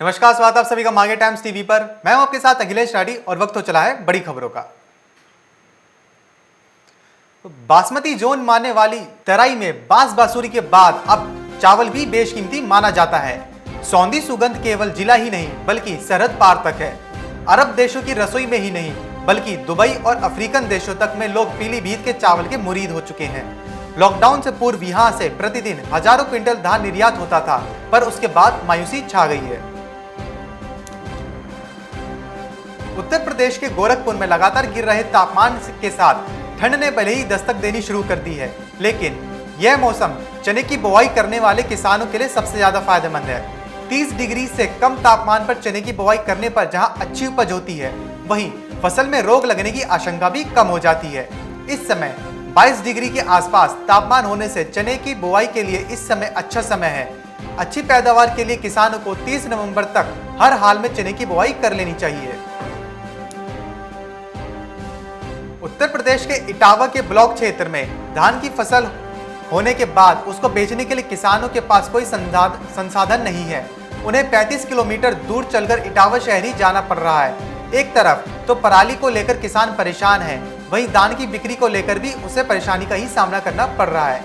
नमस्कार, स्वागत है आप सभी का मार्केट टाइम्स टीवी पर। मैं हूं आपके साथ अखिलेश राठी और वक्त हो चला है बड़ी खबरों का। बासमती जोन मानने वाली तराई में बांस बांसुरी के बाद अब चावल भी बेशकीमती माना जाता है। सौंधी सुगंध केवल जिला ही नहीं बल्कि सरहद पार तक है। अरब देशों की रसोई में ही नहीं बल्कि दुबई और अफ्रीकन देशों तक में लोग पीलीभीत के चावल के मुरीद हो चुके हैं। लॉकडाउन से पूर्व यहां से प्रतिदिन हजारों क्विंटल धान निर्यात होता था, पर उसके बाद मायूसी छा गई है। उत्तर प्रदेश के गोरखपुर में लगातार गिर रहे तापमान के साथ ठंड ने भले ही दस्तक देनी शुरू कर दी है, लेकिन यह मौसम चने की बुवाई करने वाले किसानों के लिए सबसे ज्यादा फायदेमंद है। 30 डिग्री से कम तापमान पर चने की बुवाई करने पर जहां अच्छी उपज होती है, वहीं फसल में रोग लगने की आशंका भी कम हो जाती है। इस समय 22 डिग्री के आसपास तापमान होने से चने की बुवाई के लिए इस समय अच्छा समय है। अच्छी पैदावार के लिए किसानों को 30 नवंबर तक हर हाल में चने की बुवाई कर लेनी चाहिए। उत्तर प्रदेश के इटावा के ब्लॉक क्षेत्र में धान की फसल होने के बाद उसको बेचने के लिए किसानों के पास कोई संसाधन नहीं है। उन्हें 35 किलोमीटर दूर चलकर इटावा शहर ही जाना पड़ रहा है। एक तरफ तो पराली को लेकर किसान परेशान है, वहीं धान की बिक्री को लेकर भी उसे परेशानी का ही सामना करना पड़ रहा है।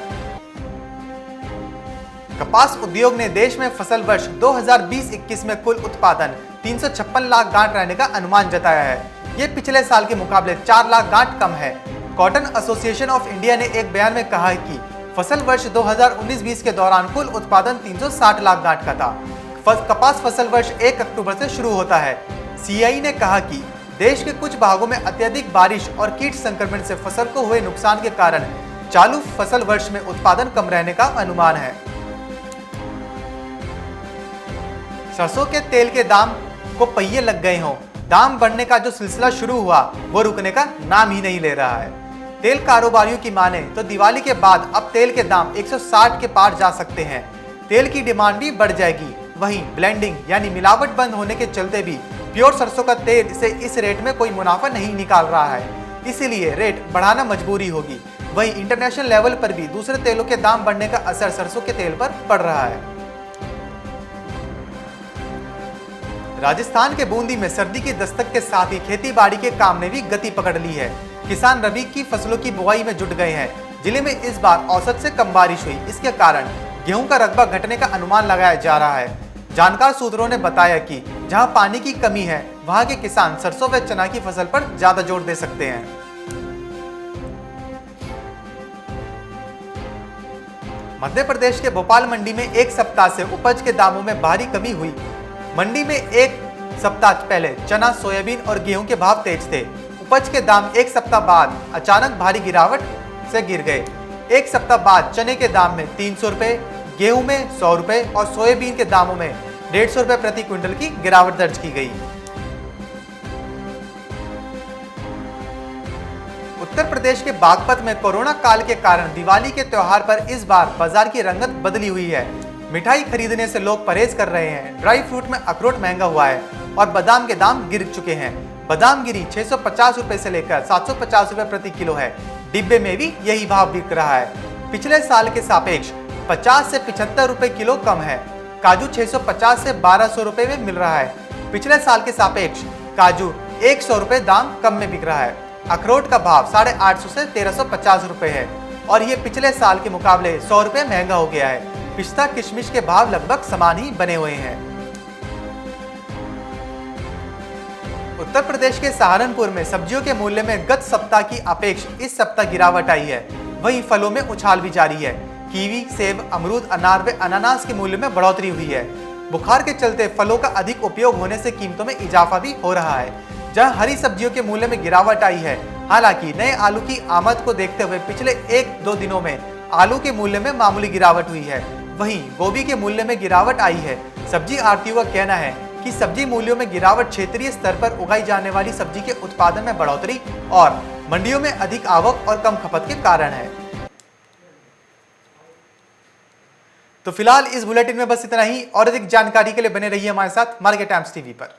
कपास उद्योग ने देश में फसल वर्ष 2020-21 में कुल उत्पादन 356 लाख गांठ रहने का अनुमान जताया है। ये पिछले साल के मुकाबले 4 लाख गांठ कम है। कॉटन एसोसिएशन ऑफ इंडिया ने एक बयान में कहा है कि फसल वर्ष 2019-20 के दौरान कुल उत्पादन 360 लाख गांठ का था। कपास फसल वर्ष 1 अक्टूबर से शुरू होता है। सीआई ने कहा कि देश के कुछ भागों में अत्यधिक बारिश और कीट संक्रमण से फसल को हुए नुकसान के कारण चालू फसल वर्ष में उत्पादन कम रहने का अनुमान है। सरसों के तेल के दाम को पहिए लग गए हों, दाम बढ़ने का जो सिलसिला शुरू हुआ वो रुकने का नाम ही नहीं ले रहा है। तेल कारोबारियों की माने तो दिवाली के बाद अब तेल के दाम 160 के पार जा सकते हैं। तेल की डिमांड भी बढ़ जाएगी। वहीं ब्लेंडिंग यानी मिलावट बंद होने के चलते भी प्योर सरसों का तेल से इस रेट में कोई मुनाफा नहीं निकाल रहा है, इसीलिए रेट बढ़ाना मजबूरी होगी। वहीं इंटरनेशनल लेवल पर भी दूसरे तेलों के दाम बढ़ने का असर सरसों के तेल पर पड़ रहा है। राजस्थान के बूंदी में सर्दी की दस्तक के साथ ही खेती बाड़ी के काम ने भी गति पकड़ ली है। किसान रबी की फसलों की बुआई में जुट गए हैं। जिले में इस बार औसत से कम बारिश हुई, इसके कारण गेहूं का रकबा घटने का अनुमान लगाया जा रहा है। जानकार सूत्रों ने बताया कि जहां पानी की कमी है, वहां के किसान सरसों व चना की फसल पर ज्यादा जोर दे सकते हैं। मध्य प्रदेश के भोपाल मंडी में एक सप्ताह से उपज के दामों में भारी कमी हुई। मंडी में एक सप्ताह पहले चना, सोयाबीन और गेहूं के भाव तेज थे। उपज के दाम एक सप्ताह बाद अचानक भारी गिरावट से गिर गए। एक सप्ताह बाद चने के दाम में 300 रुपए, गेहूं में 100 रुपए और सोयाबीन के दामों में 150 रुपए प्रति क्विंटल की गिरावट दर्ज की गई। उत्तर प्रदेश के बागपत में कोरोना काल के कारण दिवाली के त्योहार पर इस बार बाजार की रंगत बदली हुई है। मिठाई खरीदने से लोग परहेज कर रहे हैं। ड्राई फ्रूट में अखरोट महंगा हुआ है और बादाम के दाम गिर चुके हैं। बादाम गिरी 650 रुपए से लेकर 750 रुपए प्रति किलो है। डिब्बे में भी यही भाव बिक रहा है। पिछले साल के सापेक्ष 50 से 75 रुपए किलो कम है। काजू 650 से 1200 रुपए में मिल रहा है। पिछले साल के सापेक्ष काजू 100 रुपए दाम कम में बिक रहा है। अखरोट का भाव 850 से 1350 रुपए है और ये पिछले साल के मुकाबले 100 रुपए महंगा हो गया है। पिस्ता किशमिश के भाव लगभग समान ही बने हुए हैं। उत्तर प्रदेश के सहारनपुर में सब्जियों के मूल्य में गत सप्ताह की अपेक्षा इस सप्ताह गिरावट आई है। वहीं फलों में उछाल भी जारी है। कीवी, सेब, अमरूद, अनार व अनानास के मूल्य में बढ़ोतरी हुई है। बुखार के चलते फलों का अधिक उपयोग होने से कीमतों में इजाफा भी हो रहा है। जहां हरी सब्जियों के मूल्य में गिरावट आई है। हालांकि नए आलू की आमद को देखते हुए पिछले 1-2 दिनों में आलू के मूल्य में मामूली गिरावट हुई है। वहीं गोभी के मूल्य में गिरावट आई है। सब्जी आढ़तियों का कहना है कि सब्जी मूल्यों में गिरावट क्षेत्रीय स्तर पर उगाई जाने वाली सब्जी के उत्पादन में बढ़ोतरी और मंडियों में अधिक आवक और कम खपत के कारण है। तो फिलहाल इस बुलेटिन में बस इतना ही और अधिक जानकारी के लिए बने रहिए हमारे साथ मार्केट टाइम्स टीवी पर।